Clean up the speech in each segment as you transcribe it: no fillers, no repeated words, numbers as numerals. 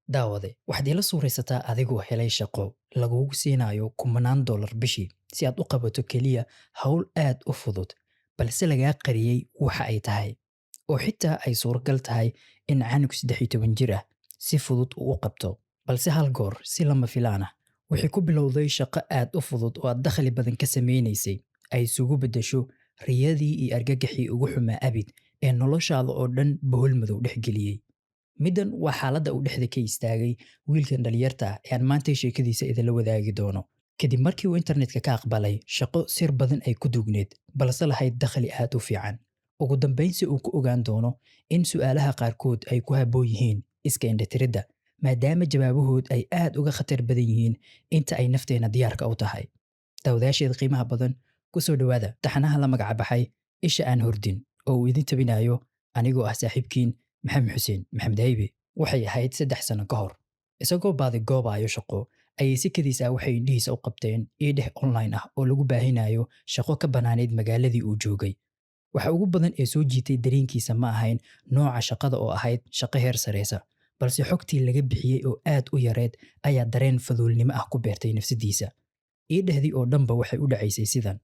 daawade waxaad ila suuraysataa adigoo helay shaqo lagugu siinayo $10,000 bishii si aad u qabato keliya hawl aad u fudud balse lagaa qariyey waxa ay tahay oo xitaa ay suuragal tahay in canug 13 jir ah si fudud uu u qabto balse hal goor si lama filaan ah wixii ku bilowday shaqo aad u fudud oo aad dakhli badan ka samaynaysay ay isugu beddesho riyadii iyo argagaxii ugu xumaa abid ee noloshaada oo dhan bohol madow dhex geliyey middan waa xaaladda uu dhexda ka istaagay wiilkan dhalinyarta ah ee aan maanta sheekadiisa idinla wadaagi doono kadib markii uu internetka ka aqbalay shaqo sir badan ay ku duugneed balse lahayd dakhli aad u fiican ugu dambayn si uu ku ogaan doono in su'aalaha qaarkood ay ku habboon yihiin iska indhatiridda maadaama jawaabahood ay aad uga khatar badan yihiin inta ay nafteena diyaarka u tahay daawadayaasheeda qiimaha badan ku soo dhowaada taxanaha la magacabaxay isha aan hordin oo uu idin tabinayo anigoo ah saaxiibkiin maxamed xuseen maxamed haybe waxay ahayd 3 sano ka hor isagoo baadi goobaayo shaqo ayay si kadiis ah waxay indhihiisa u qabteen idhex online ah oo lagu baahinayo shaqo ka banaaneyd magaaladii uu joogay waxa ugu badan ee soo jiitay dareenkiisa ma ahayn nooca shaqada oo ahayd shaqo heer sareysa balse xogtii laga bixiyey oo aad u yareed ayaa dareen faduulnimo ah ku beertay nafsadiisa idhehdii oo dhanba waxay u dhacaysay sidan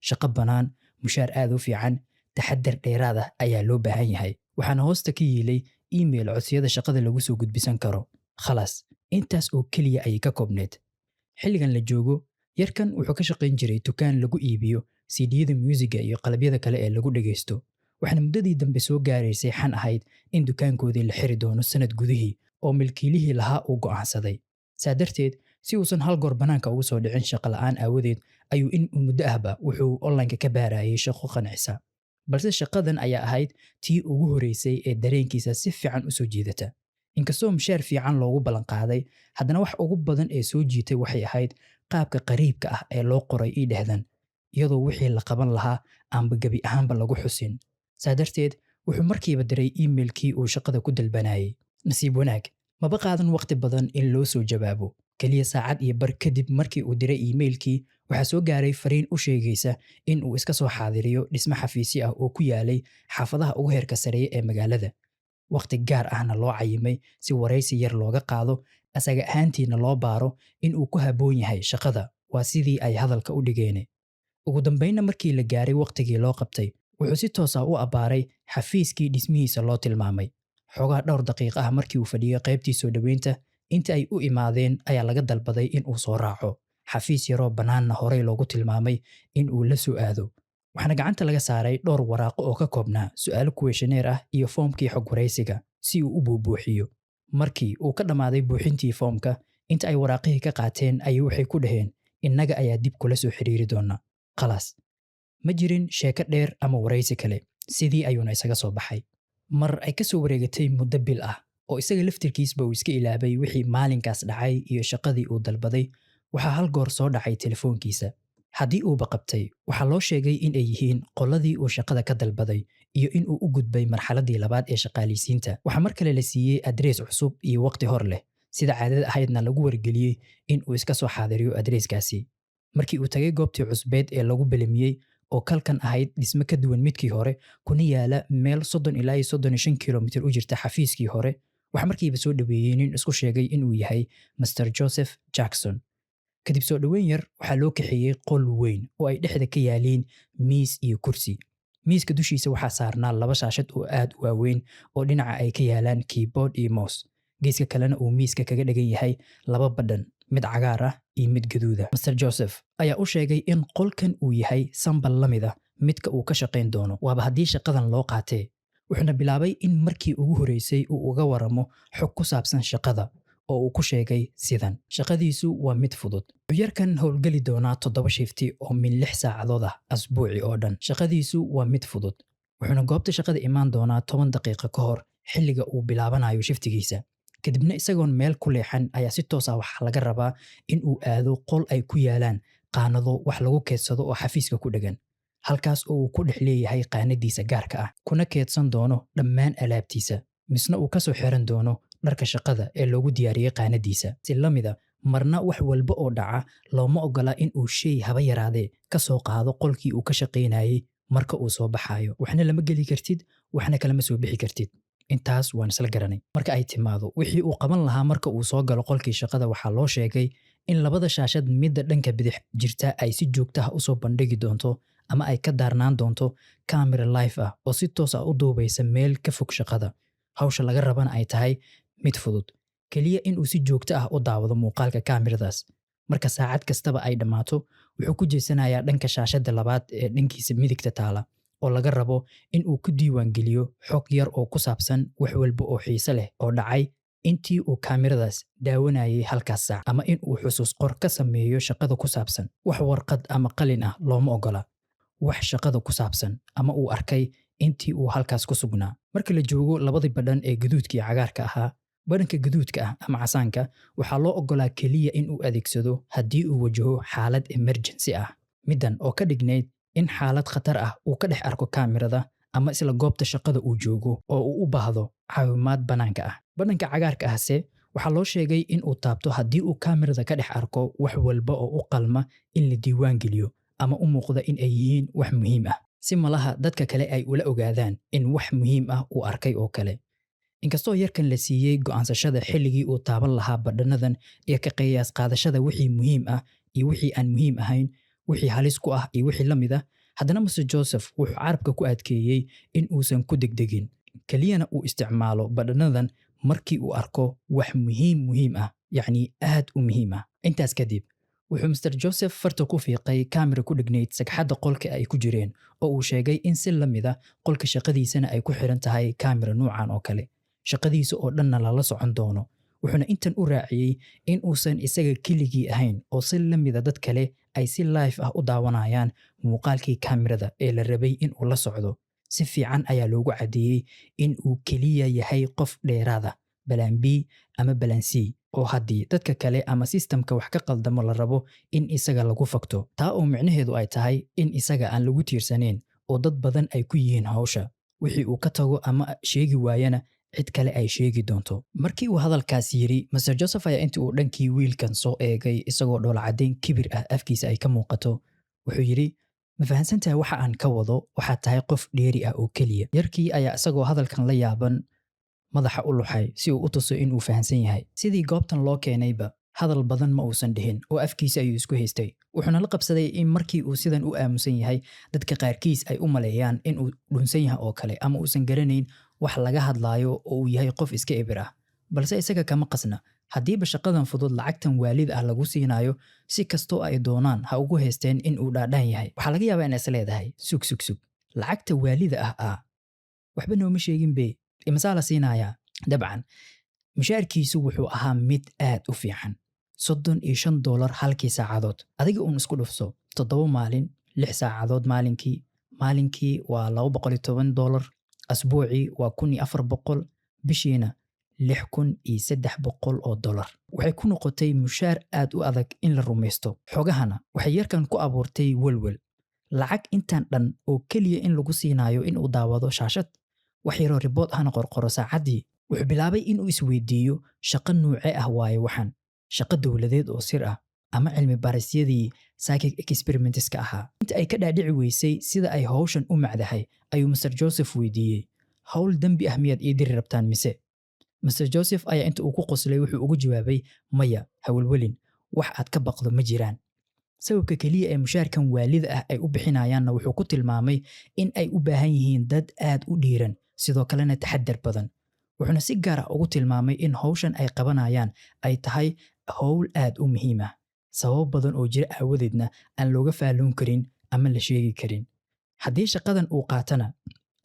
shaqo banaan mushaar aad u fiican taxadar dheeraad ah ayaa loo baahan yahay waxaana hoosta ka yiilay email codsiyada shaqada lagu soo gudbisan karo khalaas intaas oo keliya ayay ka koobneed xilligan la joogo yarkan wuxuu ka shaqayn jiray dukaan lagu iibiyo cd-yada muusiga iyo qalabyada kale ee lagu dhagaysto waxaana muddadii dambe soo gaaraysay xan ahayd in dukaankoodii la xiri doono sanad gudihii oo milkiilihii lahaa uu go'aansaday saa darteed si uusan hal goor bannaanka ugu soo dhicin shaqo la'aan aawadeed ayuu in muddo ahba wuxuu onlineka ka baarayay shaqo qancisa balse shaqadan ayaa ahayd tii ugu horeysay ee dareenkiisa si fiican u soo jiidata inkastoo mushaar fiican loogu ballan qaaday haddana wax ugu badan ee soo jiitay waxay ahayd qaabka qariibka ah ee loo qoray idhehdan iyadoo wixii la qaban lahaa aanba gebi ahaanba lagu xusin saa darteed wuxuu markiiba diray emailkii uu shaqada ku dalbanayay nasiib wanaag maba qaadan waqti badan in loo soo jawaabo keliya saacad iyo bar kadib markii uu diray emailkii waxaa soo gaaray fariin u sheegaysa in uu iska soo xaadiriyo dhisme xafiisi ah oo ku yaalay xaafadaha ugu heerka sareeya ee magaalada waqti gaar ahna loo cayimay si waraysi yar looga qaado asaga ahaantiina loo baaro in uu ku habboon yahay shaqada waa sidii ay hadalka u dhigeen ugu dambaynna markii la gaaray waqtigii loo qabtay wuxuu si toos ah u abbaaray xafiiskii dhismihiisa loo tilmaamay xogaa dhowr daqiiq ah markii uu fadhiyey qaybtii soo dhoweynta inta ay u imaadeen ayaa laga dalbaday in uu soo raaco xafiis yaroo bannaanna horey loogu tilmaamay in uu la soo aado waxaana gacanta laga saaray dhowr waraaqo oo ka koobnaa su'aalo kuweeshaneer ah iyo foomkii xog waraysiga si uu u buubuuxiyo markii uu ka dhammaaday buuxintii foomka inta ay waraaqihii ka qaateen ayay waxay ku dhaheen innaga ayaa dib kula soo xiriiri doona khalaas ma jirin sheeko dheer ama waraysi kale sidii ayuuna isaga soo baxay mar ay ka soo wareegatay muddo bil ah oo isaga laftirkiisba uu iska ilaabay wixii maalinkaas dhacay iyo shaqadii uu dalbaday waxaa hal goor soo dhacay telefoonkiisa haddii uuba qabtay waxaa loo sheegay in ay yihiin qoladii uu shaqada ka dalbaday iyo in uu u gudbay marxaladii labaad ee shaqaaliysiinta waxaa mar kale la siiyey adrees cusub iyo waqti hor leh sida caadada ahaydna lagu wargeliyey in uu iska soo xaadiriyo adreeskaasi markii uu tagay goobtii cusbeed ee lagu belamiyey oo kalkan ahayd dhisme ka duwan midkii hore kuna yaala meel 30 ilaa 35 kilomitir u jirta xafiiskii hore waxaa markiiba soo dhaweeyey nin isku sheegay inuu yahay Mr. Joseph Jackson kadib soo dhaweyn yar waxaa loo kaxeeyey qol weyn oo ay dhexda ka yaaliin miis iyo kursi miiska dushiisa waxaa saarnaa 2 shaashad oo aad u waaweyn oo dhinaca ay ka yaalaan keyboard iyo mouse geeska kalena uu miiska kaga dhagan yahay 2 badhan mid cagaar ah iyo mid gaduuda Mr. Joseph ayaa u sheegay in qolkan uu yahay sambal la mid ah midka uu ka shaqayn doono waaba haddii shaqadan loo qaatee wuxuuna bilaabay in markii ugu horeysay uu uga waramo xog ku saabsan shaqada oo uu ku sheegay sidan shaqadiisu waa mid fudud yarkan howlgeli doonaa 7 shifti oo min 6 saacadood ah asbuuci oo dhan shaqadiisu waa mid fudud wuxuuna goobta shaqada imaan doonaa 10 daqiiqo ka hor xilliga uu bilaabanayo shiftigiisa kadibna isagoon meel ku leexan ayaa si toos ah waxaa laga rabaa in uu aado qol ay ku yaalaan qaanado wax lagu keedsado oo xafiiska ku dhagan halkaas oo uu ku dhex leeyahay qaanadiisa gaarka ah kuna keedsan doono dhammaan alaabtiisa misna uu ka soo xiran doono dharka shaqada ee loogu diyaariyey qaanadiisa si la mida marna wax walba oo dhaca looma ogola in uu shay haba yaraadee ka soo qaado qolkii uu ka shaqaynayay marka uu soo baxayo waxna lama geli kartid waxna kalama soo bixi kartid intaas waan isla garanay. Marka ay timaado wixii uu qaban lahaa marka uu soo galo qolkii shaqada, waxaa loo sheegay in labada shaashad midda dhanka bidix jirta ay si joogto ah usoo bandhigi doonto ama ay ka daarnaan doonto camera live ah oo si toos ah u duubaysa meel ka fog shaqada. Hawsha laga rabana ay tahay mid fudud, keliya in uu si joogto ah u daawado muuqaalka kaamiradaas. Marka saacad kastaba ay dhammaato, wuxuu ku jeesanayaa dhanka shaashadda labaad ee dhankiisa midigta taala, oo laga rabo in uu ku diiwaan geliyo xog yar oo ku saabsan wax walba oo xiise leh oo dhacay intii uu kaamiradaas daawanayay halkaas saac, ama in uu xusuus qor ka sameeyo shaqada ku saabsan. Wax warqad ama qalin ah looma ogola. Wax shaqada ku saabsan ama uu arkay intii uu halkaas ku sugnaa. Marka la joogo labadii badhan ee gaduudka iyo cagaarka ahaa, badhanka gaduudka ah ama casaanka waxaa loo ogolaa keliya in uu adeegsado haddii uu wajaho xaalad emergency ah. Middan oo ka dhignayd in xaalad khatar ah uu ka dhex arko kaamirada ama isla goobta shaqada uu joogo oo uu u baahdo caawimaad bannaanka ah. Badhanka cagaarka ahse waxaa loo sheegay in uu taabto haddii uu kaamirada ka dhex arko wax walba oo u qalma in la diiwaan geliyo ama u muuqda in ay yihiin wax muhiim ah, si malaha dadka kale ay ula ogaadaan in wax muhiim ah uu arkay oo kale. Inkastoo yarkan la siiyey go'aansashada xilligii uu taaban lahaa badhanadan iyo ka qiyaas qaadashada wixii muhiim ah iyo wixii aan muhiim ahayn, wixii halis ku ah iyo wixii la mid ah, haddana Mr. Joseph wuxuu carabka ku adkeeyey in uusan ku degdegin, keliyana uu isticmaalo badhanadan markii uu arko wax muhiim ah, yacni aad u muhiim ah. Intaas kadib wuxuu Mr. Joseph farta ku fiiqay kaamira ku dhignayd sagxadda qolka ay ku jireen, oo uu sheegay in si la mid ah qolka shaqadiisana ay ku xiran tahay kaamira nuucan oo kale, shaqadiisa oo dhanna lala socon doono. Wuxuuna intan u raaciyey in uusan isaga keligii ahayn oo si la mida dad kale ay si live ah u daawanayaan muuqaalkii kaamirada ee la rabay in uu la socdo. Si fiican ayaa loogu caddeeyey in uu keliya yahay qof dheeraada, balaan B ama balaan C, oo haddii dadka kale ama sistamka wax ka qaldamo la rabo in isaga lagu fakto. Taa oo micnaheedu ay tahay in isaga aan lagu tiirsanayn oo dad badan ay ku yihiin hawsha. Wixii uu ka tago ama sheegi waayana cid kale ay sheegi doonto. Markii uu hadalkaas yiri, Mr. Joseph ayaa intii uu dhankii wiilkan soo eegay isagoo dhoola caddayn kibir ah afkiisa ay ka muuqato, wuxuu yiri, ma fahansantahay waxa aan ka wado? Waxaad tahay qof dheeri ah oo keliya. Yarkii ayaa isagoo hadalkan la yaaban madaxa u luxay si uu u tuso in uu fahansan yahay. Sidii goobtan loo keenayba hadal badan ma uusan dhihin oo afkiisa ayuu isku haystay. Wuxuuna la qabsaday in markii uu sidan u aamusan yahay, dadka qaarkiis ay u maleeyaan in uu dhunsan yahay oo kale ama uusan garanayn wax laga hadlaayo oo uu yahay qof iska ebir ah. Balse isaga kama qasna. Haddiiba shaqadan fudud lacagtan waalid ah lagu siinayo, si kastoo ay doonaan ha ugu haysteen in uu dhaadhaan yahay. Waxaa laga yaabaa inay is leedahay sug. Lacagta waalida ah waxba nooma sheegin be. Imasaa la siinayaa? Dabcan mushaarkiisu wuxuu ahaa mid aad u fiican, $35 halkii saacadood. Adiga uun isku dhufso 7 maalin 6 saacadood maalinkii waa $210, asbuucii waa $1,400, bishiina $6,300. Waxay ku noqotay mushaar aad u adag in la rumaysto. Xogahana waxay yarkan ku abuurtay welwel. Lacag intaan dhan oo keliya in lagu siinayo in uu daawado shaashad, wax yaroo ribood ahna qorqoro saacaddii. Wuxuu bilaabay in uu isweydiiyo shaqo nuuce ah waaye waxan, shaqo dowladeed oo sir ah ama cilmi baarisyadii psychic experimentska ahaa. Inta ay ka dhaadhici weysay sida ay hawshan u macdahay, ayuu Mr. Joseph weydiiyey, hawl dembi ah miyaad ii diri rabtaan mise? Mr. Joseph ayaa inta uu ku qoslay wuxuu ugu jawaabay, maya, hawlwelin, wax aad ka baqdo ma jiraan. Sababka keliya ee mushaarkan waalida ah ay u bixinayaanna wuxuu ku tilmaamay in ay u baahan yihiin dad aad u dhiiran, sidoo kalena taxaddar badan. Wuxuuna si gaar ah ugu tilmaamay in hawshan ay qabanayaan ay tahay hawl aad u muhiim ah, sabab badan oo jira aawadeedna aan looga faaluun karin ama la sheegi karin. Haddii shaqadan uu qaatana,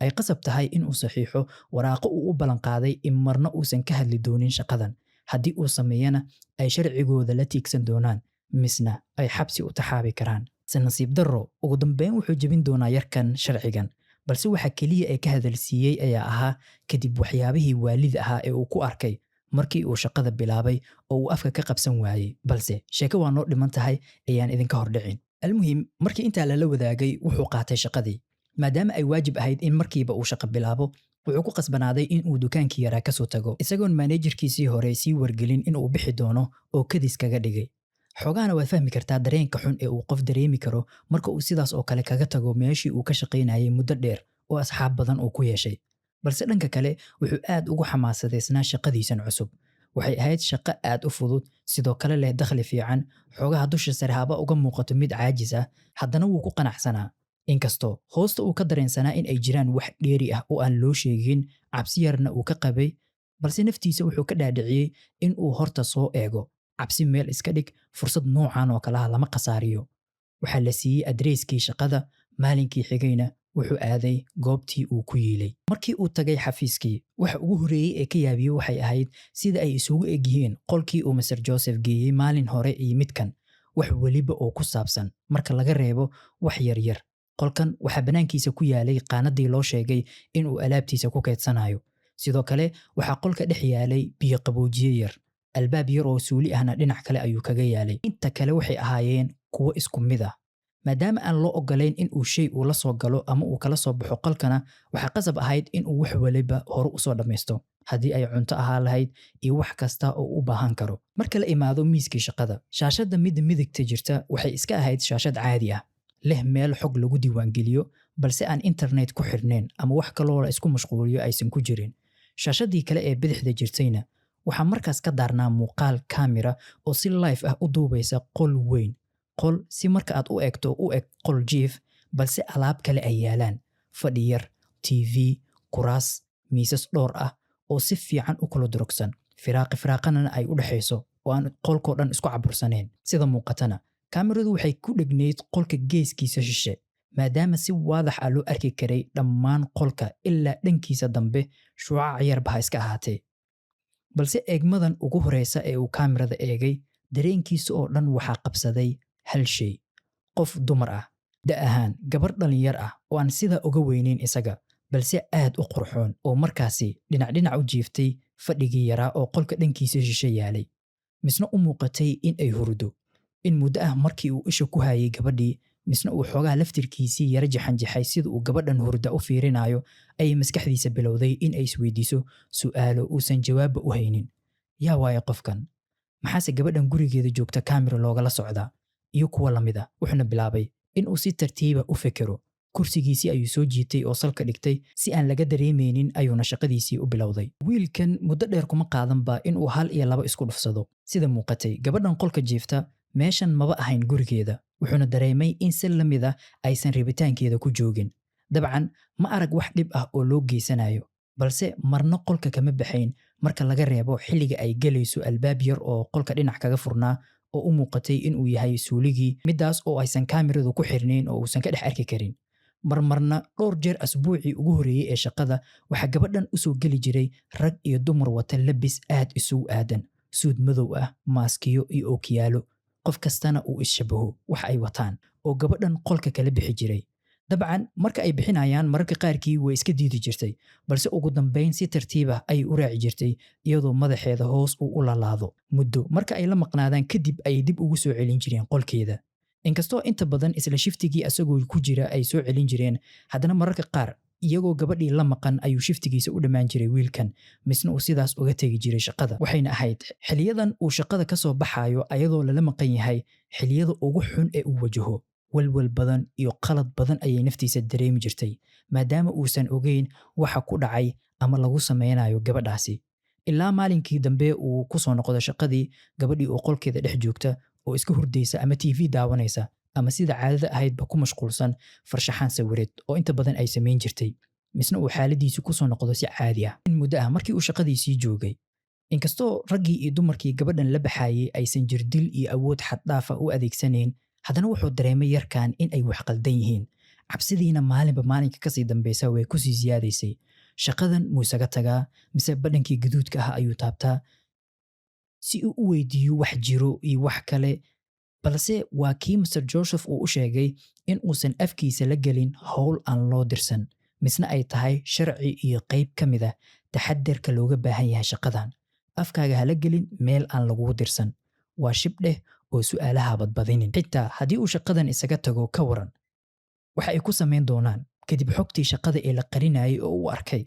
ay qasab tahay in uu saxiixo waraaqo uu u ballan qaaday in marna uusan ka hadli doonin shaqadan. Haddii uu sameeyana ay sharcigooda la tiigsan doonaan, misna ay xabsi u taxaabi karaan. Se nasiib darro, ugu dambeyn wuxuu jebin doonaa yarkan sharcigan. Balse waxa keliya ee ka hadalsiiyey ayaa ahaa kadib waxyaabihii waalid ahaa ee uu ku arkay markii uu shaqada bilaabay oo uu afka ka qabsan waayey. Balse sheeko waa noo dhiman tahay ayaan idinka hordhicin. Almuhim, markii intaa lala wadaagay wuxuu qaatay shaqadii. Maadaama ay waajib ahayd in markiiba uu shaqo bilaabo, wuxuu ku qasbanaaday in uu dukaankii yaraa ka soo tago, isagoon managerkiisii hore sii wargelin in uu bixi doono oo kadis kaga dhigay. Xogaana waad fahmi kartaa dareenka xun ee uu qof dareemi karo marka uu sidaas oo kale kaga tago meeshii uu ka shaqaynayay muddo dheer oo asxaab badan uu ku yeeshay. balse dhanka kale wuxuu aad ugu xamaasadeysnaa shaqadiisan cusub. Waxay ahayd shaqo aad u fudud, sidoo kale leh dakhli fiican, xoogaha dusha sare haba uga muuqato mid caajis ah, haddana wuu ku qanacsanaa. Inkastoo hoosta uu ka dareensanaa in ay jiraan wax dheeri ah oo aan loo sheegin, cabsi yarna uu ka qabay, balse naftiisa wuxuu ka dhaadhiciyey in uu horta soo eego. Cabsi meel iska dhig, fursad noocan oo kalaha lama khasaariyo. Waxaa la siiyey adreyskii shaqada, maalinkii xigayna wuxuu aaday goobtii uu ku yiilay. Markii uu tagay xafiiskii, waxa ugu horeeyey ee ka yaabiyey waxay ahayd sida ay isugu egyihiin qolkii uu Mr. Joseph geeyey maalin hore iyo midkan. Wax weliba oo ku saabsan marka laga reebo wax yaryar. Qolkan waxaa banaankiisa ku yaalay qaanadii loo sheegay in uu alaabtiisa ku keydsanayo. Sidoo kale waxaa qolka dhex yaalay biyo qaboojiye yar. Albaab yar oo suuli ahna dhinac kale ayuu kaga yaalay. Inta kale waxay ahaayeen kuwo isku mid ah. Maadaama aan loo ogolayn in uu shay uu la soo galo ama uu kala soo baxo qolkana, waxaa qasab ahayd in uu wax waliba hore u soo dhammaysto, haddii ay cunto ahaa lahayd iyo wax kasta oo u baahan karo. Marka la imaado miiskii shaqada, shaashadda midigta jirta waxay iska ahayd shaashad caadi ah, leh meel xog lagu diiwaangeliyo, balse aan internet ku xirnayn ama wax kaloo la isku mashquuliyo aysan ku jirin. Shaashadii kale ee bidixda jirtayna waxaa markaas ka daarnaa muuqaal kaamira oo si live ah u duubaysa qol weyn. Qol si marka aad u eegto u eg qol jiif, balse alaab kale ay yaalaan. Fadhi yar, TV, kuraas, miisas dhowr ah oo si fiican u kala durugsan. Firaaqana ay u dhaxayso oo aan qolkoo dhan isku cabursaneen. Sida muuqatana, kaamiradu waxay ku dhegnayd qolka geeskiisa shishe, maadaama si waadax ah loo arki karay dhammaan qolka ilaa dhankiisa dambe, shucaac yarba ha iska ahaatee. Balse eegmadan ugu horeysa ee uu kaamirada eegay, dareenkiisa oo dhan waxaa qabsaday hal shay. Qof dumar ah, da ahaan gabar dhalinyar ah oo aan sidaa uga weynayn isaga, balse aad u qurxoon oo markaasi dhinac u jiiftay fadhigii yaraa oo qolka dhankiisa shishe yaalay. Misna u muuqatay in ay hurdo. In muddo ah markii uu isha ku hayay gabadhii, misna uu xoogaha laftirkiisii yara jaxanjaxay sida uu gabadhan hurda u fiirinayo, ayay maskaxdiisa bilowday in ay isweydiiso su'aalo uusan jawaabba u haynin. Yaa waayo qofkan? Maxaase gabadhan gurigeeda joogta kaamira loogala socdaa? Iyo kuwa lamid ah. Wuxuuna bilaabay in uu si tartiiba u fekero. Kursigiisii ayuu soo jiitay oo salka dhigtay, si aan laga dareemeynin ayuuna shaqadiisii u bilowday. Wiilkan muddo dheer kuma qaadanba in uu 1 iyo 2 isku dhufsado. Sida muuqatay, gabadhan qolka jiifta meeshan maba ahayn gurigeeda. Wuxuuna dareemay in si la mid ah aysan rabitaankeeda ku joogin. Dabcan ma arag wax dhib ah oo loo geysanayo, balse marna qolka kama baxayn marka laga reebo xilliga ay galayso albaab yar oo qolka dhinac kaga furnaa oo u muuqatay in uu yahay suuligii, midaas oo aysan kaamiradu ku xirnayn oo uusan ka dhex arki karin. Marmarna dhowr jeer asbuucii ugu horeeyey ee shaqada waxaa gabadhan u soo geli jiray rag iyo dumar wata labis aad isugu aadan, suud madow ah, maaskiyo iyo ookiyaalo. Qof kastana uu is-shabaho wax ay wataan oo gabadhan qolka kala bixi jiray. Dabcan marka ay bixinayaan mararka qaarkii way iska diidi jirtay, balse ugu dambeyn si tartiib ah ayay u raaci jirtay iyadoo madaxeeda hoos uu u laalaado. Muddo marka ay la maqnaadaan kadib ay dib ugu soo celin jireen qolkeeda. Inkastoo inta badan isla shiftigii asagoo ku jira ay soo celin jireen, haddana mararka qaar iyagoo gabadhii la maqan ayuu shiftigiisa u dhammaan jiray wiilkan, misna uu sidaas uga tegi jiray shaqada. Waxayna ahayd xiliyadan uu shaqada ka soo baxayo ayadoo lala maqan yahay xiliyada ugu xun ee uu wajaho. Walwal badan iyo qalad badan ayay naftiisa dareemi jirtay, maadaama uusan ogeyn waxa ku dhacay ama lagu sameynayo gabadhaasi. Ilaa maalinkii dambe uu ku soo noqdo shaqadii, gabadhii oo qolkeeda dhex joogta oo iska hurdaysa ama TV daawanaysa, ama sida caadada ahaydba ku mashquulsan farshaxan sawireed oo inta badan ay sameyn jirtay, misna uu xaaladiisu ku soo noqdo si caadi ah. In muddo ah markii uu shaqadiisii joogay, inkastoo raggii iyo dumarkii gabadhan la baxayay aysan jirdil iyo awood xad dhaaf ah u adeegsanayn, haddana wuxuu dareemay yarkan in ay wax qaldan yihiin. Cabsidiina maalinba maalinka kasii dambeysa way kusii siyaadaysay. Shaqadan muu isaga tagaa mise badhankii gaduudka ah ayuu taabtaa si uu u weydiiyo wax jiro iyo wax kale, balse waa kii Mr. Joseph uu u sheegay in uusan afkiisa la gelin howl aan loo dirsan, misna ay tahay sharci iyo qayb ka mid ah taxadarka looga baahan yahay shaqadan. Afkaaga hala gelin meel aan lagugu dirsan. Waa shibdheh oo su'aalaha badbadinin. Xitaa haddii uu shaqadan isaga tago ka waran, waxa ay ku sameyn doonaan kadib xogtii shaqada ee la qarinayay oo uu arkay.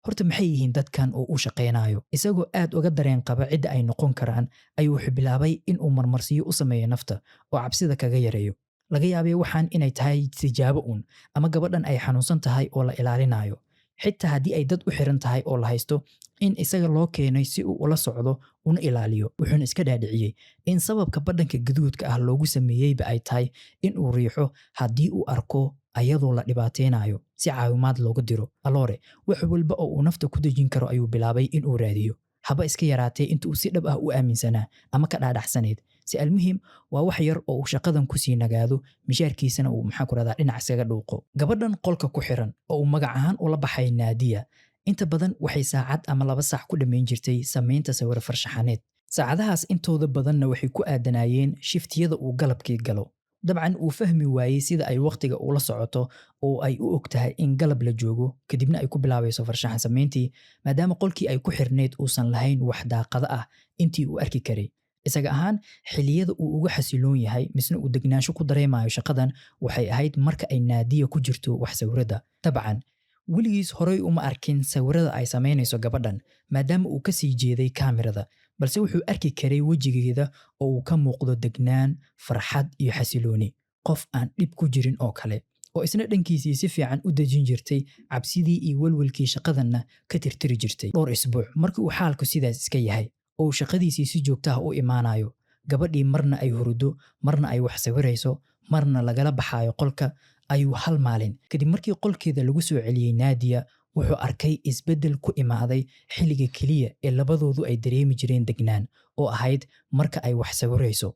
Horta maxay yihiin dadkan oo uu shaqeynayo? Isagoo aad uga dareen qaba cidda ay noqon karaan, ayuu wuxuu bilaabay in uu marmarsiyo u sameeyo nafta oo cabsida kaga yareeyo. Laga yaabay waxaan inay tahay tijaabo uun, ama gabadhan ay xanuunsan tahay oo la ilaalinayo. xitaa haddii ay dad u xiran tahay oo la haysto in isaga loo keenay si uu ula socdo una ilaaliyo. Wuxuuna iska dhaadhiciyey in sababka badhanka gaduudka ah loogu sameeyeyba ay tahay in uu riixo haddii uu arko ayadoo la dhibaateynayo si caawimaad looga diro. Aloore wax walba oo uu nafta ku dejin karo ayuu bilaabay in uu raadiyo, haba iska yaraatee inta uu si dhab ah u aaminsanaa ama ka dhaadhacsanayd. Si almuhim waa wax yar oo uu shaqadan ku sii nagaado, mishaarkiisana uu dhinac isaga dhuuqo. Gabadhan qolka ku xiran oo uu magac ahaan ula baxay Nadia, inta badan waxay saacad ama 2 saac ku dhammayn jirtay samaynta sawir farshaxaneed. Saacadahaas intooda badanna waxay ku aadanayeen shiftiyada uu galabkii galo. Dabcan uu fahmi waayey sida ay waqtiga ula socoto oo ay u ogtahay in galab la joogo, kadibna ay ku bilaabayso farshaxan samayntii, maadaama qolkii ay ku xirneyd uusan lahayn wax daaqado ah intii uu arki karay. Isaga ahaan xilliyada uu uga xasiloon yahay misna uu degnaansho ku dareemayo shaqadan waxay ahayd marka ay Nadia ku jirto wax sawirada. Dabcan weligiis horey uma arkin sawirada ay samaynayso gabadhan maadaama uu ka sii jeeday kaamirada, balse wuxuu arki karay wejigeeda oo uu ka muuqdo degnaan, farxad iyo xasilooni, qof aan dhib ku jirin oo kale, oo isna dhankiisii si fiican u dejin jirtay cabsidii iyo walwalkii shaqadanna ka tirtiri jirtay. Dhowr isbuuc markii uu xaalku sidaas iska yahay oo uu shaqadiisii si joogto ah u imaanayo, gabadhii marna ay hurdo, marna ay wax sawirayso, marna lagala baxayo qolka, ayuu hal maalin kadib markii qolkeeda lagu soo celiyey Nadia wuxuu arkay isbeddel ku imaaday xilliga keliya ee labadoodu ay dareemi jireen degnaan oo ahayd marka ay wax sawirayso.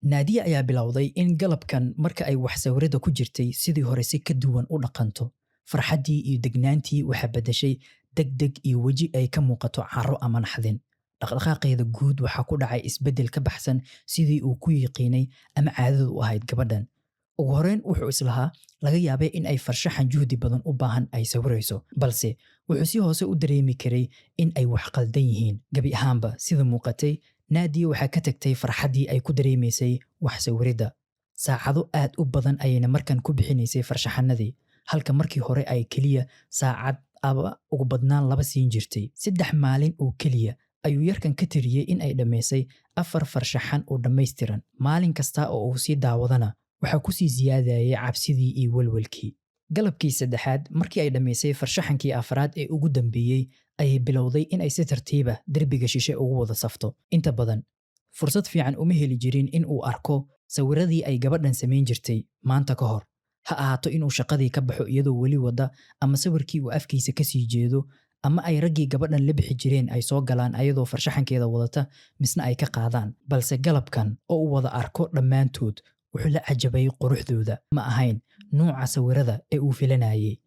Nadia ayaa bilowday in galabkan marka ay wax sawirada ku jirtay sidii hore si ka duwan u dhaqanto. Farxaddii iyo degnaantii waxaa beddeshay degdeg iyo weji ay ka muuqato caro ama naxdin. Dhaqdhaqaaqeeda guud waxaa ku dhacay isbeddel ka baxsan sidii uu ku yiqiinay ama caadadu u ahayd gabadhan. Ugu horeyn wuxuu islahaa laga yaabay in ay farshaxan juhdi badan u baahan ay sawirayso, balse wuxuu si hoose u dareemi karay in ay wax qaldan yihiin. Gabi ahaanba sida muuqatay, Nadia waxaa ka tagtay farxaddii ay ku dareemaysay wax sawirida. Saacado aad u badan ayayna markan ku bixinaysay farshaxanadii, halka markii hore ay keliya saacad ama ugu badnaan 2 siin jirtay. 3 maalin oo keliya ayuu yarkan ka tiriyey in ay dhammaysay 4 farshaxan oo dhammaystiran. Maalin kasta oo uu sii daawadana waxaa ku sii siyaadayay cabsidii iyo walwalkii. Galabkii 3aad markii ay dhammaysay farshaxankii 4aad ee ugu dambeeyey ayay bilowday in ay si tartiiba derbiga shishe ugu wada safto. Inta badan fursad fiican uma heli jirin in uu arko sawiradii ay gabadhan samayn jirtay maanta ka hor, ha ahaato inuu shaqadii ka baxo iyadoo weli wada, ama sawirkii uu afkiisa ka sii jeedo, ama ay raggii gabadhan la bixi jireen ay soo galaan ayadoo farshaxankeeda wadata misna ay ka qaadaan. Balse galabkan oo uu wada arko dhammaantood wuxuu la cajabay quruxdooda. Ma ahayn nuuca sawirada ee uu filanayay.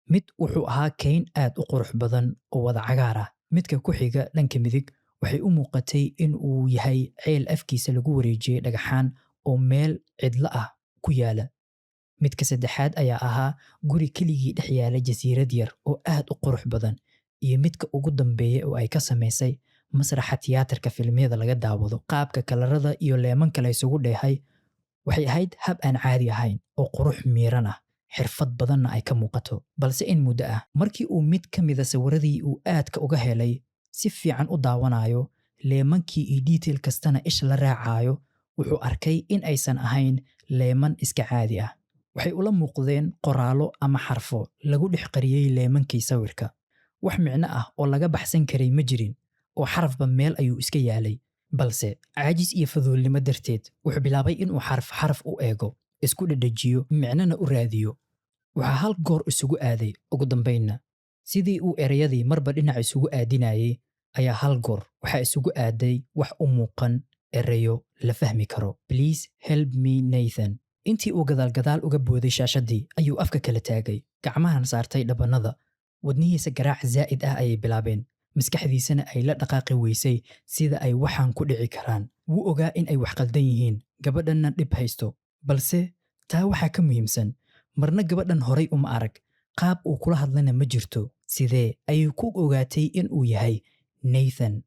Mid wuxuu ahaa kayn aad u qurux badan oo wada cagaar ah. Midka ku xiga dhanka midig waxay u muuqatay in uu yahay ceel afkiisa lagu wareejiyey dhagaxaan oo meel cidlo ah ku yaala. Midka 3aad ayaa ahaa guri keligii dhex yaala jasiirad yar oo aad u qurux badan. Iyo midka ugu dambeeya oo ay ka samaysay masraxa tiyaatarka filmiyada laga daawado. Qaabka kalarada iyo leemanka la isugu dheehay waxay ahayd hab aan caadi ahayn oo qurux miiran ah, xirfad badanna ay ka muuqato. Balse in muddo ah markii uu mid ka mida sawiradii uu aadka uga helay si fiican u daawanayo, leemankii iyo detail kastana ish la raacayo, wuxuu arkay in aysan ahayn leeman iska caadi ah. Waxay ula muuqdeen qoraallo ama xarfo lagu dhex qariyey leemankii sawirka. Wax micno ah oo laga baxsan karay ma jirin, oo xarafba meel ayuu iska yaalay. Balse caajis iyo faduulnimo darteed wuxuu bilaabay inuu xaraf u eego, isku dhedhejiyo, micnona u raadiyo. Waxaa hal goor isugu aaday. Ugu dambaynna sidii uu erayadii marba dhinac isugu aadinayay ayaa hal goor waxaa isugu aaday wax u muuqan erayo la fahmi karo. Please help me Nathan. Intii uu gadaal uga booday shaashadii ayuu afka kala taagay, gacmahan saartay dhabanada. Wadnihiisa garaac zaa'id ah ayay bilaabeen, maskaxdiisana ay la dhaqaaqi weysay sida ay waxaan ku dhici karaan. Wuu ogaa in ay wax qaldan yihiin, gabadhanna dhib haysto. Balse taa waxaa ka muhiimsan, marna gabadhan horay uma arag, qaab uu kula hadlana ma jirto. Sidee ayuu ku ogaatay in uu yahay Nathan?